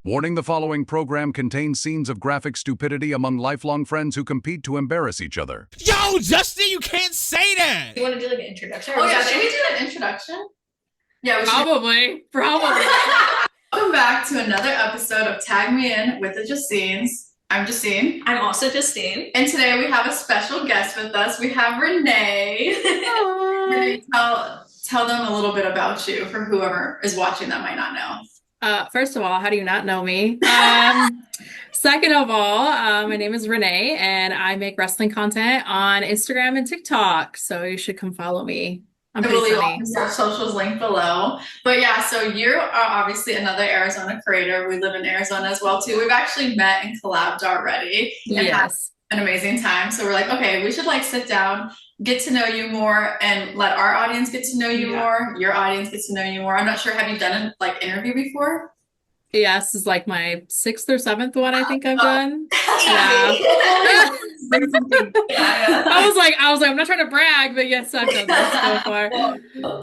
Warning: the following program contains scenes of graphic stupidity among lifelong friends who compete to embarrass each other. Yo, Justin, you can't say that! You want to do like an introduction? Oh yeah, should we do an introduction? Yeah, we should. Probably. Welcome back to another episode of Tag Me In with the Justines. I'm Justine. I'm also Justine. And today we have a special guest with us. We have Renee. Renee, tell them a little bit about you for whoever is watching that might not know. First of all, how do you not know me? Second of all, my name is Renee and I make wrestling content on Instagram and TikTok. So you should come follow me. I'm pretty funny. Our socials linked below. But yeah, so you are obviously another Arizona creator. We live in Arizona as well too. We've actually met and collabed already. And Yes. had an amazing time. So we're like, okay, we should like sit down, get to know you more, and let our audience get to know you more. Your audience gets to know you more. I'm not sure. Have you done a like interview before? Yes, is like my 6th or 7th one I think I've done. Yeah. I was like, I'm not trying to brag, but yes, I've done this so far.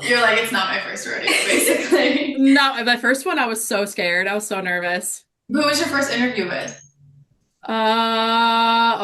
You're like, it's not my first rodeo, basically. No, my first one I was so scared. I was so nervous. Who was your first interview with? I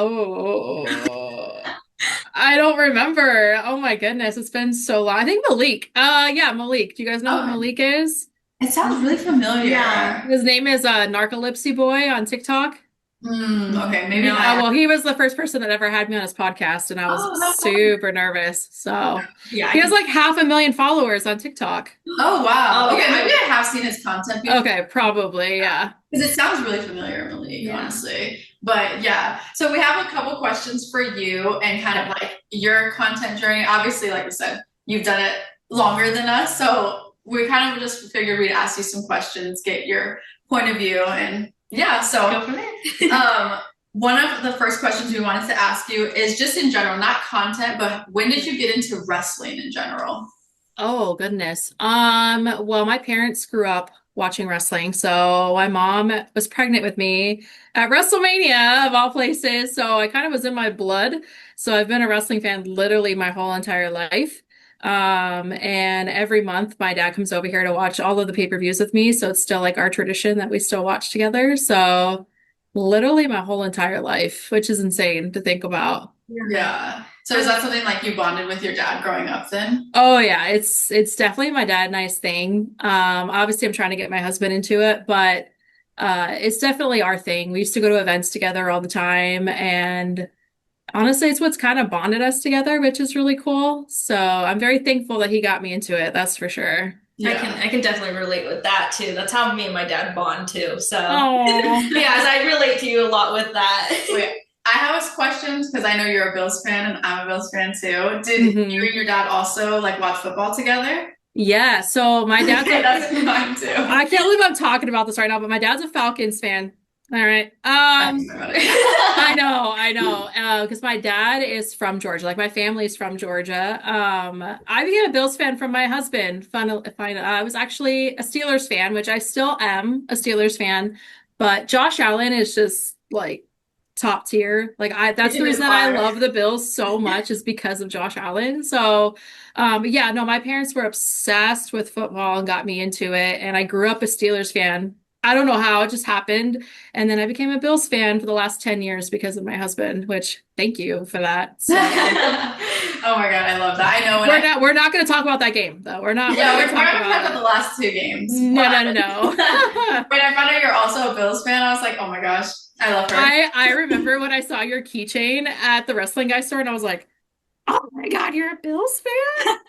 don't remember. Oh my goodness, it's been so long. I think Malik. Yeah, Malik. Do you guys know who Malik is? It sounds really familiar. Yeah. His name is Narcolepsy Boy on TikTok. Okay, maybe not. Well, he was the first person that ever had me on his podcast, and I was super nervous. So yeah, he has like 500,000 followers on TikTok. Oh wow. Okay, maybe I have seen his content before. Okay, probably, yeah. Because it sounds really familiar, Malik, honestly. But yeah, so we have a couple questions for you and kind of like your content journey. Obviously, like I said, you've done it longer than us, so we kind of just figured we'd ask you some questions, get your point of view, and yeah, so go from there. One of the first questions we wanted to ask you is just in general, not content, but when did you get into wrestling in general? Oh goodness. Well, my parents grew up watching wrestling. So my mom was pregnant with me at WrestleMania of all places. So I kind of was in my blood. So I've been a wrestling fan literally my whole entire life. And every month my dad comes over here to watch all of the pay-per-views with me. So it's still like our tradition that we still watch together. So literally my whole entire life, which is insane to think about. Yeah. So is that something like you bonded with your dad growing up then? Oh yeah, it's definitely my dad and I's thing. Obviously I'm trying to get my husband into it, but it's definitely our thing. We used to go to events together all the time, and honestly, it's what's kind of bonded us together, which is really cool. So I'm very thankful that he got me into it. That's for sure. Yeah. I can definitely relate with that too. That's how me and my dad bond too. So yeah, I relate to you a lot with that. Wait, I have questions because I know you're a Bills fan and I'm a Bills fan too. Did you and your dad also like watch football together? Yeah. So my dad's that's mine too. I can't believe I'm talking about this right now, but my dad's a Falcons fan. All right. I know. Because my dad is from Georgia. Like my family's from Georgia. I became a Bills fan from my husband. I was actually a Steelers fan, which I still am a Steelers fan. But Josh Allen is just like top tier. Like that's the reason that I love the Bills so much is because of Josh Allen. So, yeah, no, my parents were obsessed with football and got me into it. And I grew up a Steelers fan. I don't know how, it just happened. And then I became a Bills fan for the last 10 years because of my husband, which thank you for that. So. Oh my God, I love that. I know we're not going to talk about that game though. We're not going to talk about the last two games. No. When I found out you're also a Bills fan, I was like, oh my gosh, I love her. I remember when I saw your keychain at the wrestling guy store and I was like, oh my God, you're a Bills fan?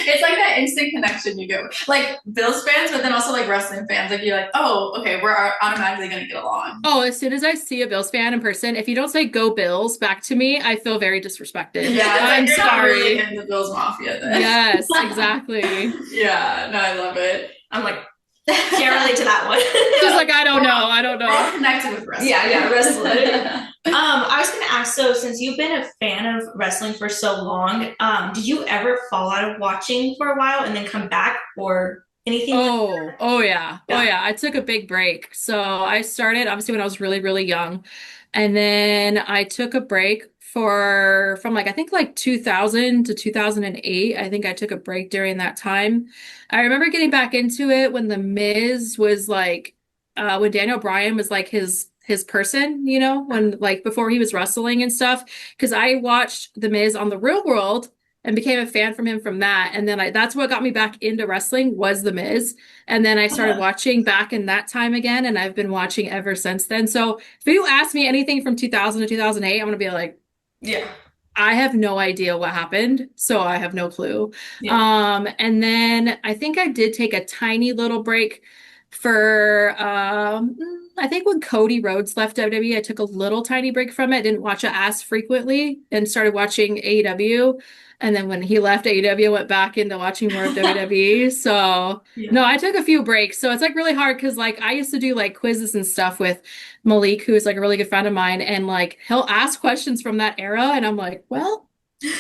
It's like that instant connection you get. Like Bills fans, but then also like wrestling fans. Like you're like, oh, okay, we're automatically going to get along. Oh, as soon as I see a Bills fan in person, if you don't say "Go Bills" back to me, I feel very disrespected. Yeah, I'm you're sorry. Not really in the Bills Mafia then. Yes, exactly. Yeah, no, I love it. I'm like, can't relate to that one. She's like, I don't know. We're all connected with wrestling. Yeah, wrestling. I was going to ask, so since you've been a fan of wrestling for so long, did you ever fall out of watching for a while and then come back or anything? Oh yeah. I took a big break. So I started obviously when I was really, really young. And then I took a break from like I think like 2000 to 2008. I think I took a break during that time. I remember getting back into it when The Miz was like when Daniel Bryan was like his person, you know, when like before he was wrestling and stuff. Because I watched The Miz on The Real World and became a fan from him from that. And then that's what got me back into wrestling was The Miz. And then I started watching back in that time again, and I've been watching ever since then. So if you ask me anything from 2000 to 2008, I'm gonna be like, Yeah. I have no idea what happened, so I have no clue. Yeah. And then I think I did take a tiny little break for I think when Cody Rhodes left WWE, I took a little tiny break from it, didn't watch it as frequently, and started watching AEW. And then when he left AEW, I went back into watching more of WWE. So Yeah. no, I took a few breaks. So it's like really hard because like I used to do like quizzes and stuff with Malik, who is like a really good friend of mine, and like he'll ask questions from that era, and I'm like, well,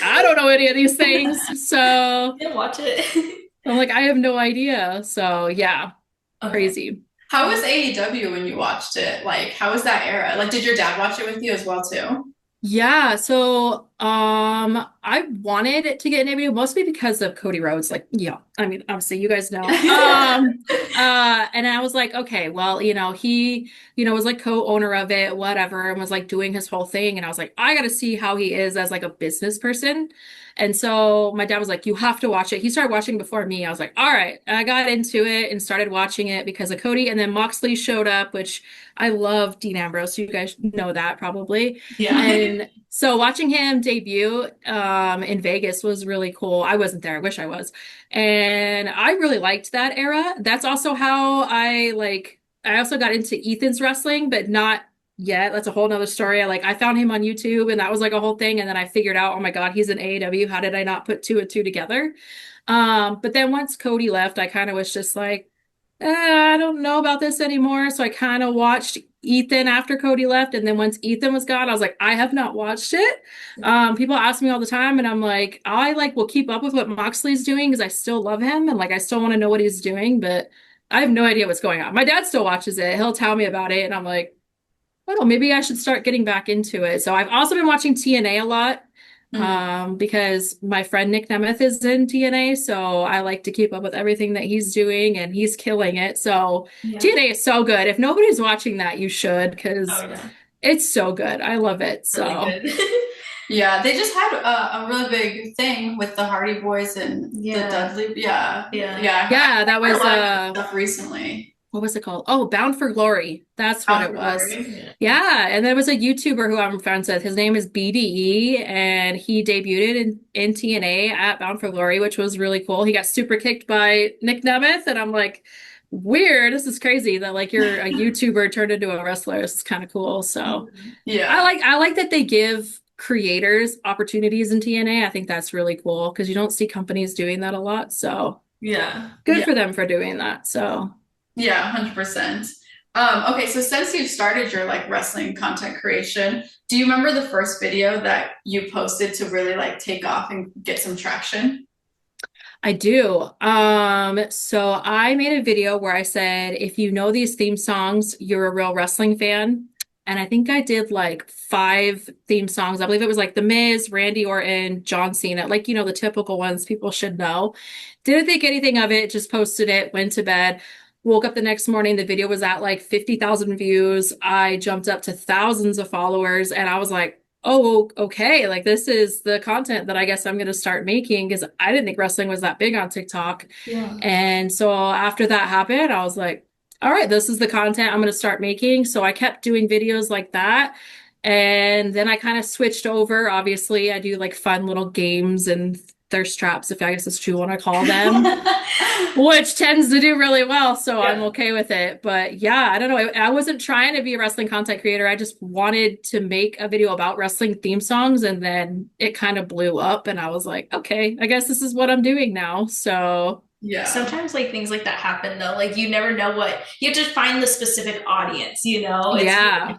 I don't know any of these things. So Didn't watch it. I'm like, I have no idea. So yeah, Okay. crazy. How was AEW when you watched it? Like, how was that era? Like, did your dad watch it with you as well too? Yeah, so I wanted to get an AEW mostly because of Cody Rhodes. Like, yeah, I mean, obviously you guys know. And I was like, okay, well, you know, he, you know, was like co-owner of it, whatever, and was like doing his whole thing. And I was like, I gotta see how he is as like a business person. And so my dad was like, you have to watch it. He started watching before me. I was like, all right. I got into it and started watching it because of Cody. And then Moxley showed up, which I love Dean Ambrose. You guys know that probably. Yeah. And so watching him debut in Vegas was really cool. I wasn't there. I wish I was. And I really liked that era. That's also how I also got into Ethan's wrestling, but not yet. That's a whole nother story. I found him on YouTube and that was like a whole thing. And then I figured out, oh my God, he's in AEW. How did I not put two and two together? But then once Cody left, I kind of was just like, I don't know about this anymore. So I kind of watched Ethan after Cody left. And then once Ethan was gone, I was like, I have not watched it. People ask me all the time, and I'm like, I like will keep up with what Moxley's doing because I still love him and like I still want to know what he's doing, but I have no idea what's going on. My dad still watches it. He'll tell me about it, and I'm like, well, maybe I should start getting back into it. So I've also been watching TNA a lot because my friend Nick Nemeth is in TNA. So I like to keep up with everything that he's doing, and he's killing it. So Yeah. TNA is so good. If nobody's watching that, you should because Oh, yeah. it's so good. I love it. So Really good. Yeah, they just had a really big thing with the Hardy Boys and Yeah. the Dudley. Yeah, Yeah. yeah, that was stuff recently. what was it called? Oh, Bound for Glory. That's what it was. Yeah. Yeah, and there was a YouTuber who I'm friends with. His name is BDE, and he debuted in TNA at Bound for Glory, which was really cool. He got super kicked by Nick Nemeth, and I'm like, weird. This is crazy that like you're a YouTuber turned into a wrestler. This is kind of cool. So Yeah. I like that they give creators opportunities in TNA. I think that's really cool because you don't see companies doing that a lot. So Yeah. good Yeah. for them for doing that. So Yeah, 100%. Okay, so since you've started your like wrestling content creation, do you remember the first video that you posted to really like take off and get some traction? I do. So I made a video where I said, if you know these theme songs, you're a real wrestling fan. And I think I did like 5 theme songs. I believe it was like The Miz, Randy Orton, John Cena, like, you know, the typical ones people should know. Didn't think anything of it, just posted it, went to bed. Woke up the next morning, the video was at like 50,000 views. I jumped up to thousands of followers, and I was like, oh, okay, like this is the content that I guess I'm going to start making because I didn't think wrestling was that big on TikTok. Yeah. And so after that happened, I was like, all right, this is the content I'm going to start making. So I kept doing videos like that. And then I kind of switched over. Obviously, I do like fun little games and thirst traps, if I guess that's what you want to call them, which tends to do really well. So Yeah. I'm okay with it. But yeah, I don't know. I wasn't trying to be a wrestling content creator. I just wanted to make a video about wrestling theme songs. And then it kind of blew up. And I was like, okay, I guess this is what I'm doing now. So Yeah. Sometimes like things like that happen though. Like you never know you have to find the specific audience, you know? It's Yeah. really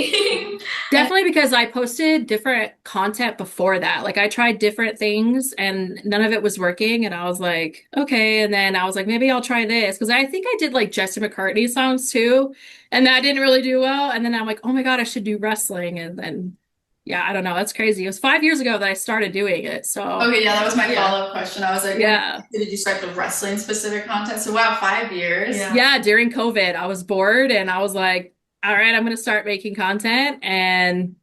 interesting. definitely because I posted different content before that. Like I tried different things and none of it was working. And I was like, okay. And then I was like, maybe I'll try this. Because I think I did like Jesse McCartney songs too. And that didn't really do well. And then I'm like, oh my God, I should do wrestling. And then Yeah, I don't know. That's crazy. It was 5 years ago that I started doing it. So Okay, yeah, that was my yeah. follow-up question. I was like, Yeah. when did you start the wrestling specific content? So wow, 5 years. Yeah. Yeah, during COVID, I was bored and I was like, all right, I'm gonna start making content, and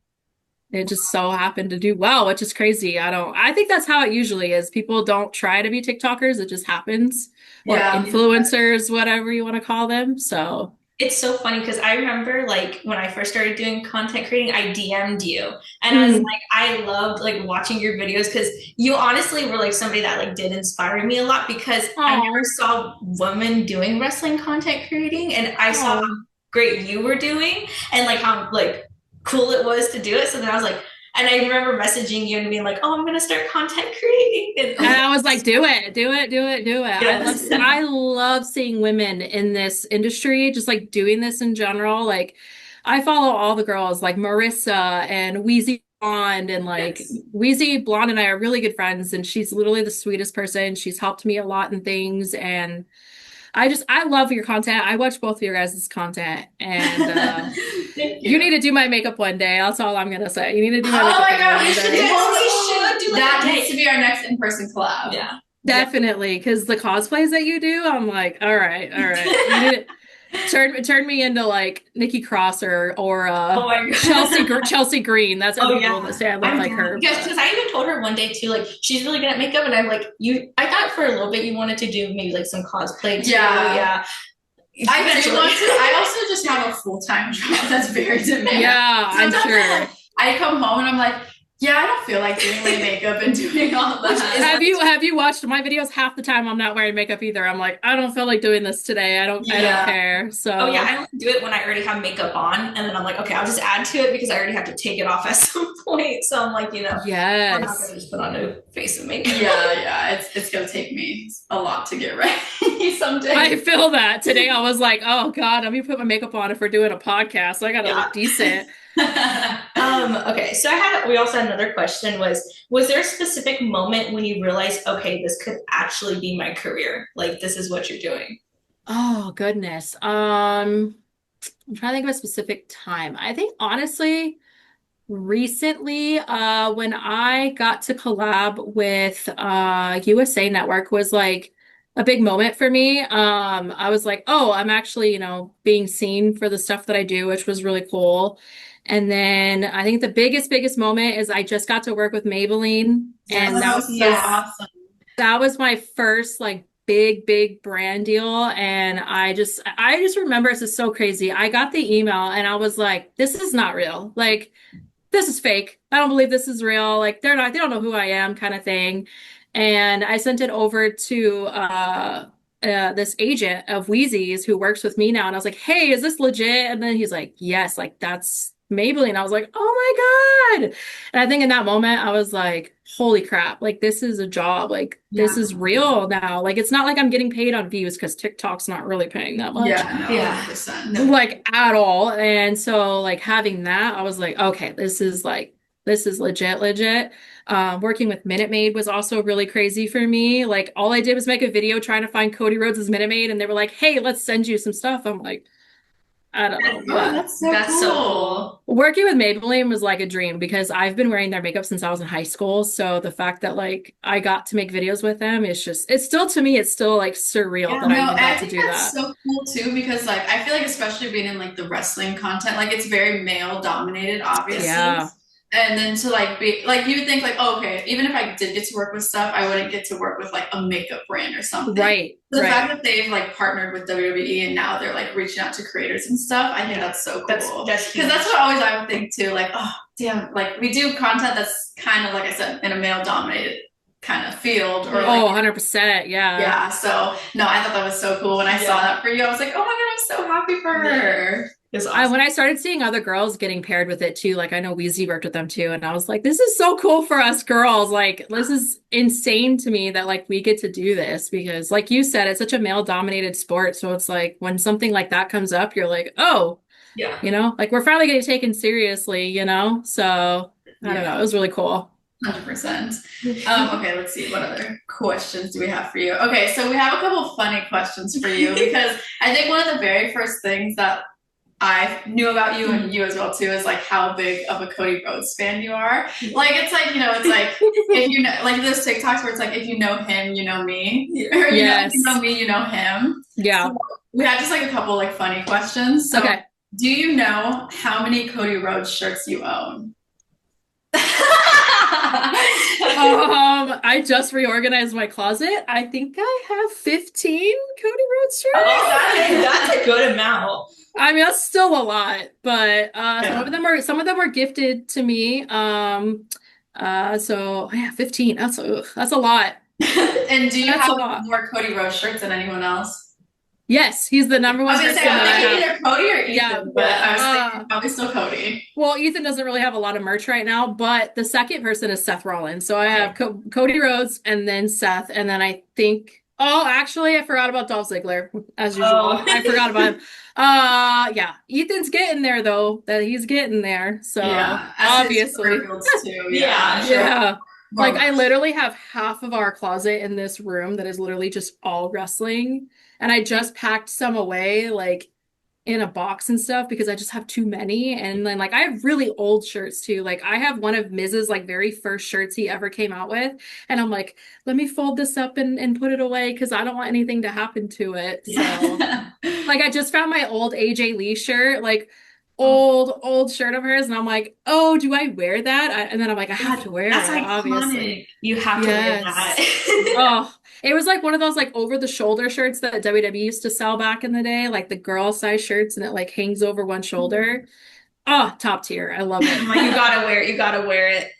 it just so happened to do well, which is crazy. I think that's how it usually is. People don't try to be TikTokers, it just happens. Or Yeah. influencers, whatever you want to call them. So It's so funny because I remember like when I first started doing content creating, I DM'd you and I was like, I loved like watching your videos because you honestly were like somebody that like did inspire me a lot because I never saw women doing wrestling content creating, and I saw how great you were doing and like how like cool it was to do it. So then I was like, and I remember messaging you and being like, "Oh, I'm gonna start content creating." And I was like, do it, do it, do it, do it. Yes. I love seeing women in this industry, just like doing this in general. Like, I follow all the girls, like Marissa and Wheezy Blonde, and like Wheezy Blonde and I are really good friends, and she's literally the sweetest person. She's helped me a lot in things, and I love your content. I watch both of your guys' content, and you need to do my makeup one day. That's all I'm gonna say. You need to do my makeup. Oh my one god, we day. should do do that. it. Needs to be our next in-person collab. Yeah. Definitely, because the cosplays that you do, I'm like, all right. You need to turn me into like Nikki Cross or Oh my God. Chelsea Green. That's Oh, other yeah. people that say I look like her. Yes, because I even told her one day too, like she's really good at makeup, and I'm like, I thought for a little bit you wanted to do maybe like some cosplay too. Yeah. I do Eventually. want to. I also just have a full-time job that's very demanding. Yeah, I'm Sometimes sure. I come home and I'm like, yeah, I don't feel like doing my makeup and doing all that. Have you watched my videos? Half the time I'm not wearing makeup either. I'm like, I don't feel like doing this today. I don't care. So Oh yeah, I only do it when I already have makeup on, and then I'm like, okay, I'll just add to it because I already have to take it off at some point. So I'm like, I'm not yes. gonna just put on a face of makeup. Yeah, it's gonna take me a lot to get ready someday. I feel that. Today I was like, oh God, let me put my makeup on if we're doing a podcast. So I gotta look decent. Okay, so we also had another question was there a specific moment when you realized, okay, this could actually be my career? Like this is what you're doing? Oh goodness. I'm trying to think of a specific time. I think honestly, recently, when I got to collab with USA Network was like a big moment for me. I was like, oh, I'm actually, being seen for the stuff that I do, which was really cool. And then I think the biggest moment is I just got to work with Maybelline, and that was so awesome. That was my first like big brand deal, and I just remember, this is so crazy. I got the email and I was like, this is not real. Like, this is fake. I don't believe this is real. Like, they don't know who I am, kind of thing. And I sent it over to this agent of Wheezy's who works with me now, and I was like, hey, is this legit? And then he's like, yes, like that's Maybelline. I was like, oh my God. And I think in that moment, I was like, holy crap, like this is a job. Like this is real now. Like it's not like I'm getting paid on views because TikTok's not really paying that much. Yeah, 100%. Like at all. And so like having that, I was like, okay, this is legit. Working with Minute Maid was also really crazy for me. Like all I did was make a video trying to find Cody Rhodes' Minute Maid, and they were like, hey, let's send you some stuff. I'm like, I don't know. That's so cool. Working with Maybelline was like a dream because I've been wearing their makeup since I was in high school. So the fact that like I got to make videos with them, it's still like surreal that I got to do that. That's so cool too, because like I feel like especially being in like the wrestling content, like it's very male dominated, obviously. Yeah. And then to like be like, you would think like, oh, okay, even if I did get to work with stuff, I wouldn't get to work with like a makeup brand or something. Right. The fact that they've like partnered with WWE and now they're like reaching out to creators and stuff, I think that's so cool. That's because that's what always I would think too. Like, oh damn, like we do content that's kind of like I said in a male dominated kind of field or like 100%. yeah. So no, I thought that was so cool when I saw that for you. I was like, oh my God, I'm so happy for her. Awesome. When I started seeing other girls getting paired with it too, like I know Weezy worked with them too, and I was like, this is so cool for us girls. Like this is insane to me that like we get to do this because like you said, it's such a male dominated sport. So it's like when something like that comes up, you're like, oh, yeah, like we're finally getting taken seriously, So I don't know. It was really cool. 100%. Okay, let's see. What other questions do we have for you? Okay, so we have a couple funny questions for you because I think one of the very first things that I knew about you and you as well too is like how big of a Cody Rhodes fan you are. Like it's like, you know, it's like if you know like those TikToks where it's like if you know him, you know me. Or you know, if you know me, you know him. Yeah. So we had just like a couple like funny questions. So do you know how many Cody Rhodes shirts you own? I just reorganized my closet. I think I have 15 Cody Rhodes shirts. Oh, that's a good amount. I mean, that's still a lot, but some of them were gifted to me. So yeah, 15. That's a lot. And do you have more Cody Rhodes shirts than anyone else? Yes, he's the number one person that I have. Either Cody or Ethan, but I was thinking probably still Cody. Well, Ethan doesn't really have a lot of merch right now, but the second person is Seth Rollins. So I have Cody Rhodes and then Seth, and then I think, actually, I forgot about Dolph Ziggler, as usual. I forgot about him. Yeah, Ethan's getting there, though. That he's getting there. So obviously. Too. Yeah. Like I literally have half of our closet in this room that is literally just all wrestling. And I just packed some away like in a box and stuff because I just have too many. And then like I have really old shirts too. Like I have one of Miz's like very first shirts he ever came out with. And I'm like, let me fold this up and put it away because I don't want anything to happen to it. So like I just found my old AJ Lee shirt, like old shirt of hers, and I'm like, oh, do I wear that? And then I'm like, I have to wear it, obviously. You have to wear that. Oh, it was like one of those like over the shoulder shirts that WWE used to sell back in the day, like the girl size shirts, and it like hangs over one shoulder. Oh, top tier. I love it. You gotta wear it. You gotta wear it.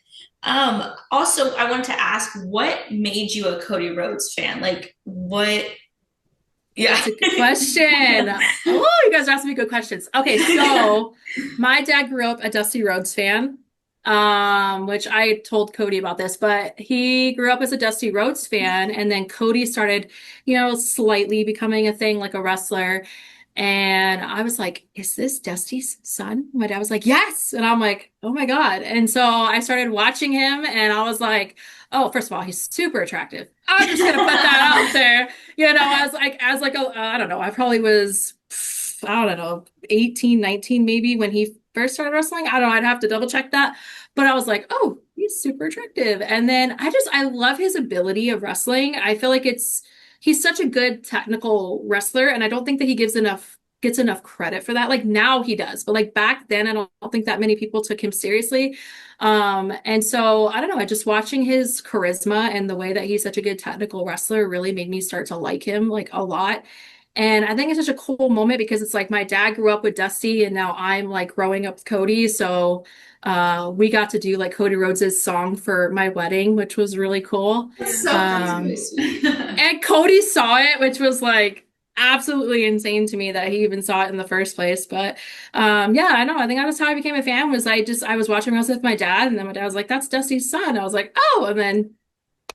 Also, I wanted to ask, what made you a Cody Rhodes fan? Like, what? Yeah, that's a good question. Oh, you guys are asking me good questions. Okay, so my dad grew up a Dusty Rhodes fan, which I told Cody about this, but he grew up as a Dusty Rhodes fan, and then Cody started, slightly becoming a thing, like a wrestler. And I was like, is this Dusty's son? My dad was like, yes. And I'm like, oh my God. And so I started watching him and I was like, oh, first of all, he's super attractive. I'm just going to put that out there. I don't know, I probably was, 18, 19 maybe when he first started wrestling. I don't know, I'd have to double check that. But I was like, oh, he's super attractive. And then I love his ability of wrestling. I feel like he's such a good technical wrestler, and I don't think that he gets enough credit for that. Like now he does, but like back then, I don't think that many people took him seriously. And so I don't know, just watching his charisma and the way that he's such a good technical wrestler really made me start to like him like a lot. And I think it's such a cool moment because it's like my dad grew up with Dusty and now I'm like growing up with Cody. So we got to do like Cody Rhodes' song for my wedding, which was really cool. And Cody saw it, which was like absolutely insane to me that he even saw it in the first place. But I know, I think that's how I became a fan. Was I was watching wrestling with my dad, and then my dad was like, that's Dusty's son. I was like, oh, and then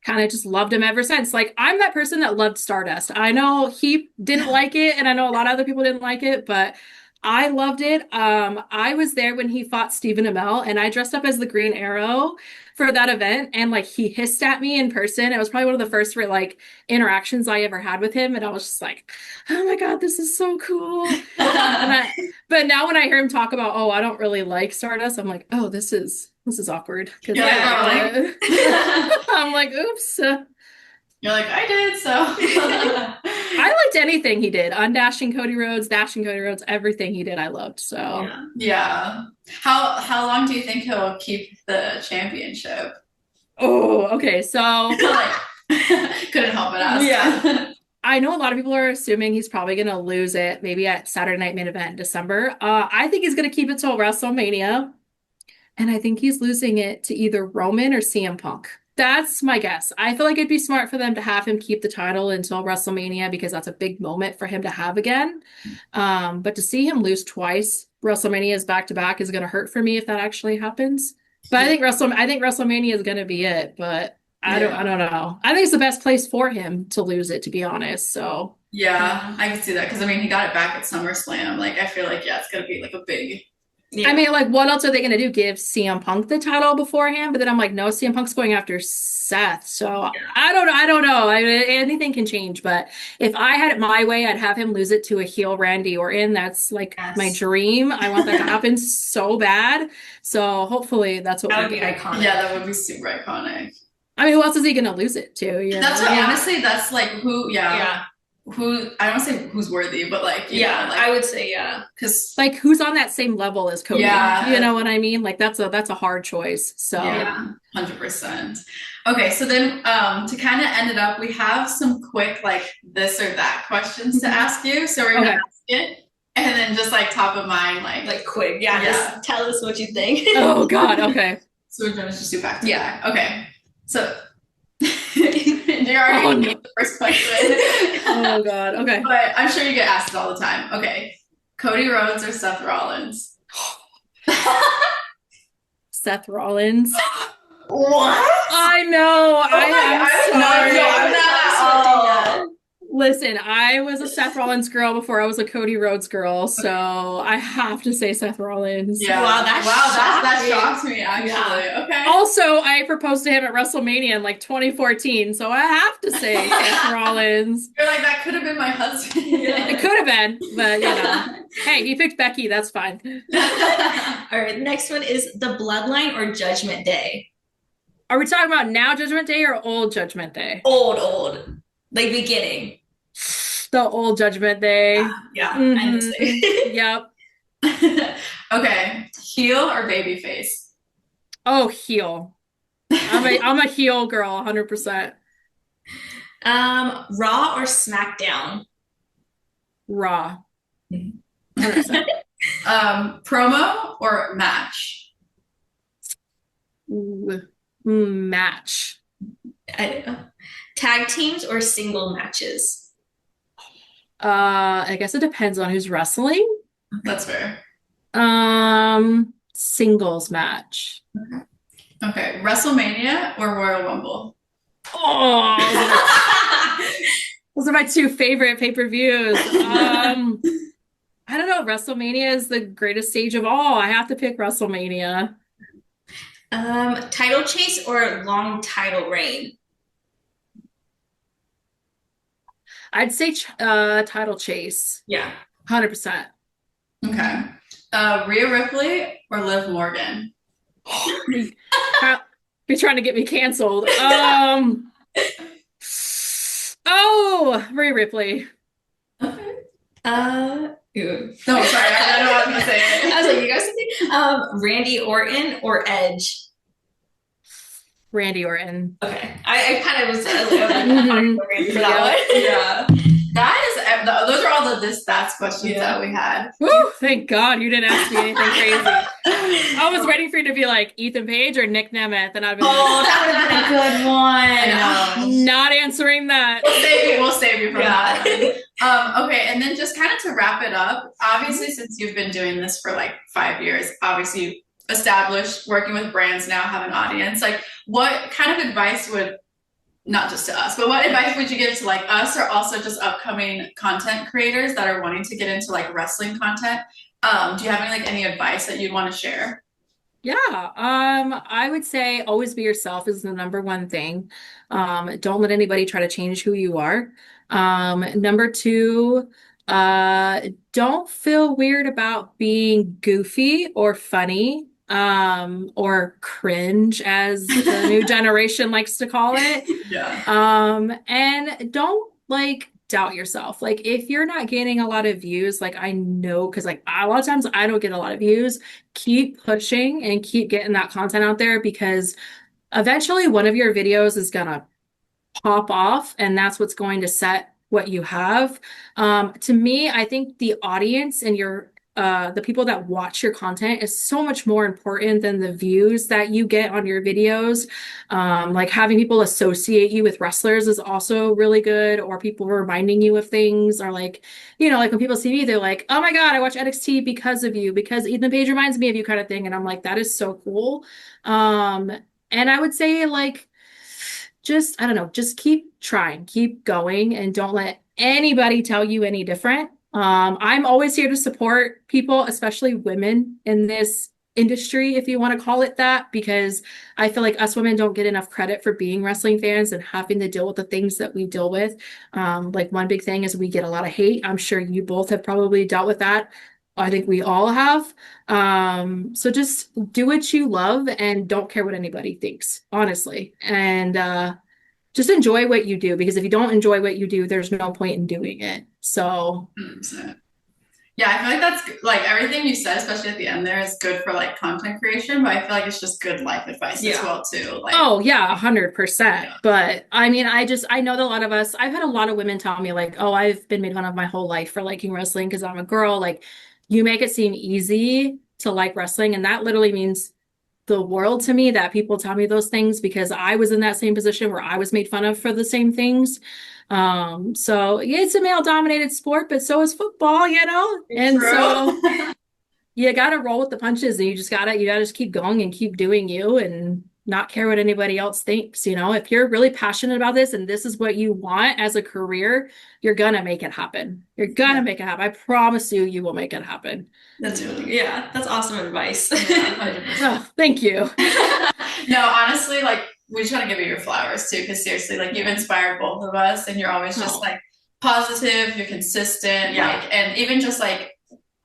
kind of just loved him ever since. Like I'm that person that loved Stardust. I know he didn't like it, and I know a lot of other people didn't like it, but I loved it. I was there when he fought Stephen Amell, and I dressed up as the Green Arrow for that event, and like he hissed at me in person. It was probably one of the first like interactions I ever had with him, and I was just like, oh my God, this is so cool. But now when I hear him talk about, I don't really like Stardust, I'm like, oh, this is awkward. I'm like, oops. You're like, I did, so. I liked anything he did. Undashing Cody Rhodes, dashing Cody Rhodes, everything he did, I loved. So yeah. How long do you think he'll keep the championship? Oh, okay. So couldn't help but ask. Yeah. I know a lot of people are assuming he's probably going to lose it maybe at Saturday Night Main Event in December. I think he's going to keep it till WrestleMania. And I think he's losing it to either Roman or CM Punk. That's my guess. I feel like it'd be smart for them to have him keep the title until WrestleMania because that's a big moment for him to have again. But to see him lose twice, WrestleMania's back-to-back is going to hurt for me if that actually happens. But I think WrestleMania is going to be it. But I don't know. I think it's the best place for him to lose it, to be honest. So yeah, I can see that because I mean he got it back at SummerSlam. Like I feel like it's going to be like a big Yeah. I mean, like, what else are they going to do? Give CM Punk the title beforehand? But then I'm like, no, CM Punk's going after Seth. So I don't know. I mean, anything can change. But if I had it my way, I'd have him lose it to a heel Randy Orton. That's like my Yes. dream. I want that to happen so bad. So hopefully that's what That we would be get. iconic. Yeah, that would be super iconic. I mean, who else is he going to lose it to? You That's know? what, Yeah. honestly, that's like who, Yeah. who, I don't say who's worthy, but like, you Yeah, know, like, I would say yeah. because, Like, who's on that same level as Cody? Yeah. You know what I mean? Like, that's a hard choice. So yeah, 100%. Okay, so then to kind of end it up, we have some quick like this or that questions to ask you. So we're gonna Okay. ask it, and then just like top of mind, like Quick. Yeah, Yeah. just tell us what you think. Oh God. Okay. so we're gonna just do back to Yeah. back. Okay, so you already Oh, know no. the first question, Oh God. Okay. but I'm sure you get asked it all the time. Okay, Cody Rhodes or Seth Rollins? Seth Rollins. What? I know. I'm sorry. No, I'm not at all. Listen, I was a Seth Rollins girl before I was a Cody Rhodes girl, so I have to say Seth Rollins. Yeah. Wow, that that shocks me actually. Yeah. Okay. Also, I proposed to him at WrestleMania in like 2014, so I have to say Seth Rollins. You're like, that could have been my husband. It could have been, but you know. Hey, he picked Becky, that's fine. All right, the next one is the Bloodline or Judgment Day. Are we talking about now Judgment Day or old Judgment Day? Old, like beginning. The old Judgment Day. Yeah, I would say. Yep. Okay, heel or baby face? Oh, heel. I'm a heel girl, 100%. Raw or SmackDown? Raw. Mhm. 100%. Promo or match? Ooh. Match. I don't know. Tag teams or single matches? I guess it depends on who's wrestling. That's fair. Singles match. Okay, WrestleMania or Royal Rumble? Oh, those are my two favorite pay-per-views. I don't know. WrestleMania is the greatest stage of all. I have to pick WrestleMania. Title chase or long title reign? I'd say title chase. Yeah. 100%. Okay. Rhea Ripley or Liv Morgan? You're trying to get me canceled. Rhea Ripley. Okay. Ew. No, sorry, I don't know what I was gonna say. I was like, you guys think Randy Orton or Edge? Randy Orton. Okay. I kind of was Randy for that one. Yeah. Those are all the this/that's questions that we had. Woo, thank God you didn't ask me anything crazy. I was waiting for you to be like Ethan Page or Nick Nemeth, and I'd be like, that would have been a good one. I know. not answering that. We'll save you from that. Okay, and then just kind of to wrap it up, obviously since you've been doing this for like 5 years, obviously you've established working with brands now, have an audience. Like, what kind of advice would, not just to us, but what advice would you give to like us or also just upcoming content creators that are wanting to get into like wrestling content? Do you have any advice that you'd want to share? Yeah, I would say always be yourself is the number one thing. Don't let anybody try to change who you are. Number two, don't feel weird about being goofy or funny, or cringe, as the new generation likes to call it. Yeah. And don't like doubt yourself. Like if you're not getting a lot of views, like I know, because like a lot of times I don't get a lot of views, keep pushing and keep getting that content out there, because eventually one of your videos is gonna pop off, and that's what's going to set what you have. To me, I think the audience and your the people that watch your content is so much more important than the views that you get on your videos. Like having people associate you with wrestlers is also really good, or people reminding you of things, or like, you know, like when people see me, they're like, oh my God, I watch NXT because of you, because Ethan Page reminds me of you, kind of thing. And I'm like, that is so cool. And I would say like, I don't know, just keep trying, keep going, and don't let anybody tell you any different. I'm always here to support people, especially women in this industry, if you want to call it that, because I feel like us women don't get enough credit for being wrestling fans and having to deal with the things that we deal with. Like one big thing is we get a lot of hate. I'm sure you both have probably dealt with that. I think we all have. So just do what you love and don't care what anybody thinks, honestly. And just enjoy what you do, because if you don't enjoy what you do, there's no point in doing it. So 100%. Yeah, I feel like that's like everything you said, especially at the end there, is good for like content creation, but I feel like it's just good life advice as well too. Like, oh yeah, 100%. Yeah. But I mean, I know that a lot of us, I've had a lot of women tell me like, oh, I've been made fun of my whole life for liking wrestling because I'm a girl. Like, you make it seem easy to like wrestling, and that literally means the world to me that people tell me those things, because I was in that same position where I was made fun of for the same things. So yeah, it's a male dominated sport, but so is football, you know? And True. so you got to roll with the punches, and you gotta just keep going and keep doing you and not care what anybody else thinks. You know, if you're really passionate about this and this is what you want as a career, you're gonna make it happen. You're gonna make it happen. I promise you, you will make it happen. That's that's awesome advice. Yeah, Oh, thank you. No, honestly, like we just want to give you your flowers too, because seriously, like you've inspired both of us, and you're always just like positive, you're consistent, like, and even just like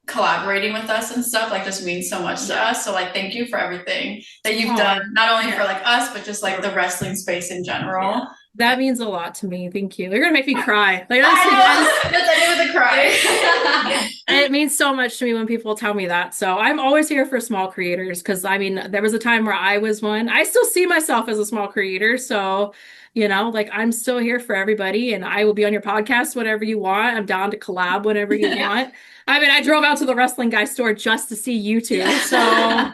collaborating with us and stuff like just means so much to us. So like thank you for everything that you've done, not only for like us, but just like the wrestling space in general. That means a lot to me. Thank you. You're gonna make me cry. Like That's ending with a cry. it means so much to me when people tell me that. So I'm always here for small creators, because I mean, there was a time where I was one. I still see myself as a small creator. So, you know, like I'm still here for everybody, and I will be on your podcast whenever you want. I'm down to collab whenever you want. I mean, I drove out to the Wrestling Guy store just to see you two. So I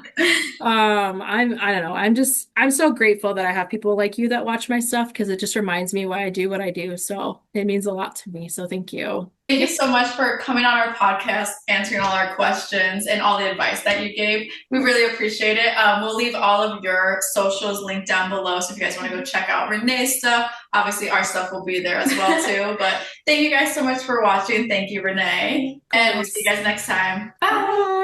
don't know. I'm so grateful that I have people like you that watch my stuff, because it just reminds me why I do what I do. So it means a lot to me. So thank you. Thank you so much for coming on our podcast, answering all our questions and all the advice that you gave. We really appreciate it. We'll leave all of your socials linked down below. So if you guys want to go check out Renee's stuff, obviously our stuff will be there as well too. But thank you guys so much for watching. Thank you, Renee. And we'll see you guys next time. Bye.